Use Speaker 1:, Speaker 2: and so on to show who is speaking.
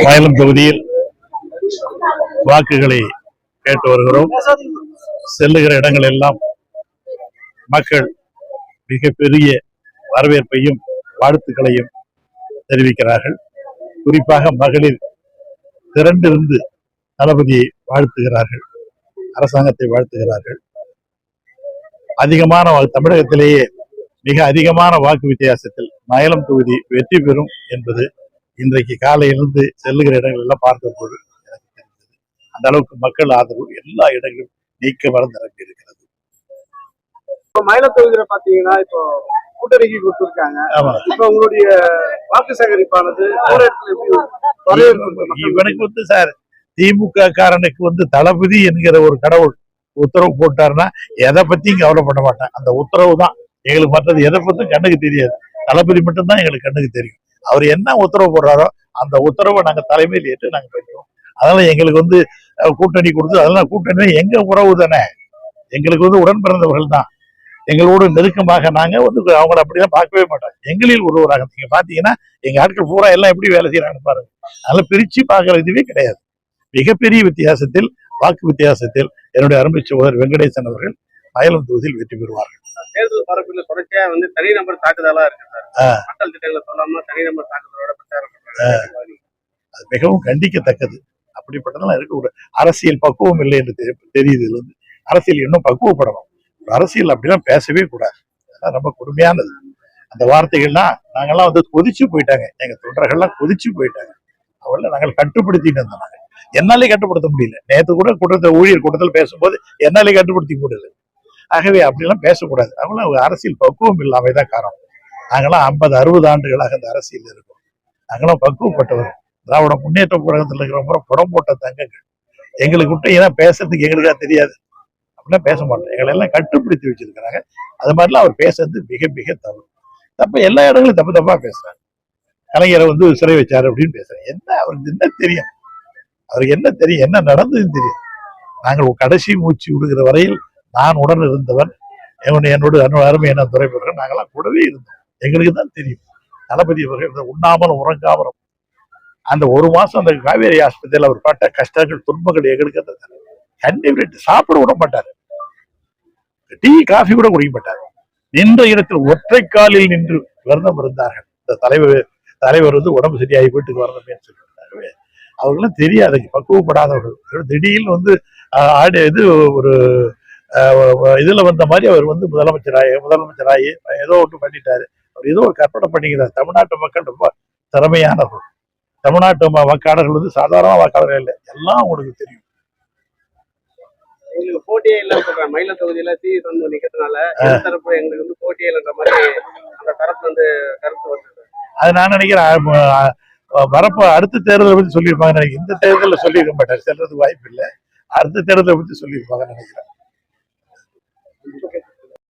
Speaker 1: மயிலம் தொகுதியில் வாக்குகளை கேட்டு வருகிறோம். செல்லுகிற இடங்கள் எல்லாம் மக்கள் மிகப்பெரிய வரவேற்பையும் வாழ்த்துக்களையும் தெரிவிக்கிறார்கள். குறிப்பாக மகளிர் திரண்டிருந்து தளபதியை வாழ்த்துகிறார்கள், அரசாங்கத்தை வாழ்த்துகிறார்கள். அதிகமான தமிழகத்திலேயே மிக அதிகமான வாக்கு வித்தியாசத்தில் மயிலம் தொகுதி வெற்றி பெறும் என்பது இன்றைக்கு காலையிலிருந்து செல்லுகிற இடங்கள் எல்லாம் பார்க்கும்போது எனக்கு தெரிந்தது. அந்த அளவுக்கு மக்கள் ஆதரவு எல்லா இடங்களும் நீக்க மறந்து நிரம்பி இருக்கிறது.
Speaker 2: மயிலம் தொகுதியில பாத்தீங்கன்னா இப்போ கூட்டணிக்கு கொடுத்திருக்காங்க. இப்ப உங்களுடைய வாக்கு சேகரிப்பானது
Speaker 1: இவனுக்கு சார் திமுக காரனுக்கு தளபதி என்கிற ஒரு கடவுள் உத்தரவு போட்டாருன்னா எதை பத்தியும் கவலைப்பட மாட்டேன். அந்த உத்தரவு தான் எங்களுக்கு, மற்றது எதை பத்தியும் கண்ணுக்கு தெரியாது. தளபதி மட்டும்தான் எங்களுக்கு கண்ணுக்கு தெரியும். அவர் என்ன உத்தரவு போடுறாரோ அந்த உத்தரவை நாங்க தலைமையில் ஏற்று நாங்க படிக்கிறோம். அதனால எங்களுக்கு கூட்டணி கொடுத்து, அதெல்லாம் கூட்டணி எங்க உறவு தானே, எங்களுக்கு உடன் பிறந்தவர்கள் தான். எங்களோடு நெருக்கமாக நாங்க அவங்களை அப்படிலாம் பார்க்கவே மாட்டோம். எங்களில் ஒருவராக நீங்க பாத்தீங்கன்னா எங்க ஆட்கள் பூரா எல்லாம் எப்படி வேலை செய்யறாங்கன்னு பாருங்க. அதனால பிரிச்சு பார்க்கற இதுவே கிடையாது. மிகப்பெரிய வித்தியாசத்தில், வாக்கு வித்தியாசத்தில் என்னுடைய அருமை சகோதரர் வெங்கடேசன் அவர்கள் மயிலம் தொகுதியில் வெற்றி பெறுவார்கள்.
Speaker 2: தேர்தல் பரப்பில் தொடர்ச்சியா தனிநபர் தாக்குதலா இருக்கு. மக்கள் திட்டங்களை சொல்லாம தனிநபர் தாக்குதலோட பிரச்சாரம்
Speaker 1: அது மிகவும் கண்டிக்கத்தக்கது. அப்படிப்பட்டதெல்லாம் இருக்க ஒரு அரசியல் பக்குவம் இல்லை என்று தெரியுது. அரசியல் இன்னும் பக்குவப்படணும். அரசியல் அப்படிலாம் பேசவே கூடாது. அதெல்லாம் ரொம்ப கொடுமையானது. அந்த வார்த்தைகள்லாம் நாங்கெல்லாம் கொதிச்சு போயிட்டாங்க. எங்க தொண்டர்கள்லாம் கொதிச்சு போயிட்டாங்க. அவள நாங்கள் கட்டுப்படுத்திட்டு இருந்தாங்க. என்னாலே கட்டுப்படுத்த முடியல. நேற்று கூட கூட்டத்தில், ஊழியர் கூட்டத்தில் பேசும்போது என்னாலே கட்டுப்படுத்தி முடியல. ஆகவே அப்படிலாம் பேசக்கூடாது. அவங்களாம் அரசியல் பக்குவம் இல்லாமதான் காரணம். நாங்களாம் 50-60 ஆண்டுகளாக அந்த அரசியல் இருக்கோம். நாங்களாம் பக்குவப்பட்டவர். திராவிட முன்னேற்ற கழகத்தில் இருக்கிற புடம் போட்ட தங்கங்கள். எங்களுக்கு விட்டு ஏன்னா பேசுறதுக்கு எங்களுக்கா தெரியாது. அப்படிலாம் பேச மாட்டோம். எங்களை எல்லாம் கட்டுப்படுத்தி வச்சிருக்கிறாங்க. அது மாதிரிலாம் அவர் பேசுறது மிக மிக தவறு. தப்ப எல்லா இடங்களும் தப்பு தப்பா பேசுறாங்க. கலைஞரை சிறை வச்சாரு அப்படின்னு பேசுறேன். என்ன அவருக்கு என்ன தெரியும்? அவருக்கு என்ன தெரியும்? என்ன நடந்ததுன்னு தெரியும். நாங்கள் கடைசி மூச்சு விடுகிற வரையில் நான் உடன் இருந்தவன். என்னோட அருமை என்ன துறைபெறுகிறேன். நாங்களாம் கூடவே இருந்தோம். எங்களுக்கு தான் தெரியும். தளபதி அவர்கள் உண்ணாமல் உறங்காமலும் அந்த ஒரு மாசம் அந்த காவேரி ஆஸ்பத்திரியில் அவர் பட்ட கஷ்டங்கள், துன்பங்கள் எங்களுக்கு கண்டிப்பா சாப்பிட விட மாட்டாரு. டீ காஃபி கூட குடிக்க மாட்டாரு. நின்ற இடத்தில் ஒற்றை காலில் நின்று விரதம் இருந்தார்கள். இந்த தலைவர் உடம்பு சரியாகி வீட்டுக்கு வரணுமே சொல்லிட்டாங்க. அவர்களும் தெரியாது, பக்குவப்படாதவர்கள். திடீர்னு ஒரு இதுல வந்த மாதிரி அவர் முதலமைச்சராகி ஏதோ ஒன்று பண்ணிட்டாரு. அவர் ஏதோ ஒரு கற்பனை பண்ணிக்கிறார். தமிழ்நாட்டு மக்கள் ரொம்ப திறமையானவர்கள். தமிழ்நாட்டு வாக்காளர்கள் சாதாரண வாக்காளர்கள் இல்லை. எல்லாம் உங்களுக்கு தெரியும்.
Speaker 2: எங்களுக்கு போட்டியே இல்லைன்னு சொல்றேன். மயிலம் தொகுதியில நிக்கிறதுனால தரப்பு எங்களுக்கு போட்டியே இல்லைன்ற மாதிரி அந்த தரப்பு கருத்து வருது.
Speaker 1: அது நான் நினைக்கிறேன் அடுத்த தேர்தலை பத்தி சொல்லியிருப்பாங்க. இந்த தேர்தலில் சொல்லியிருக்க மாட்டார். செல்றதுக்கு வாய்ப்பு இல்லை. அடுத்த தேர்தலை பத்தி சொல்லியிருப்பாங்க நினைக்கிறேன்.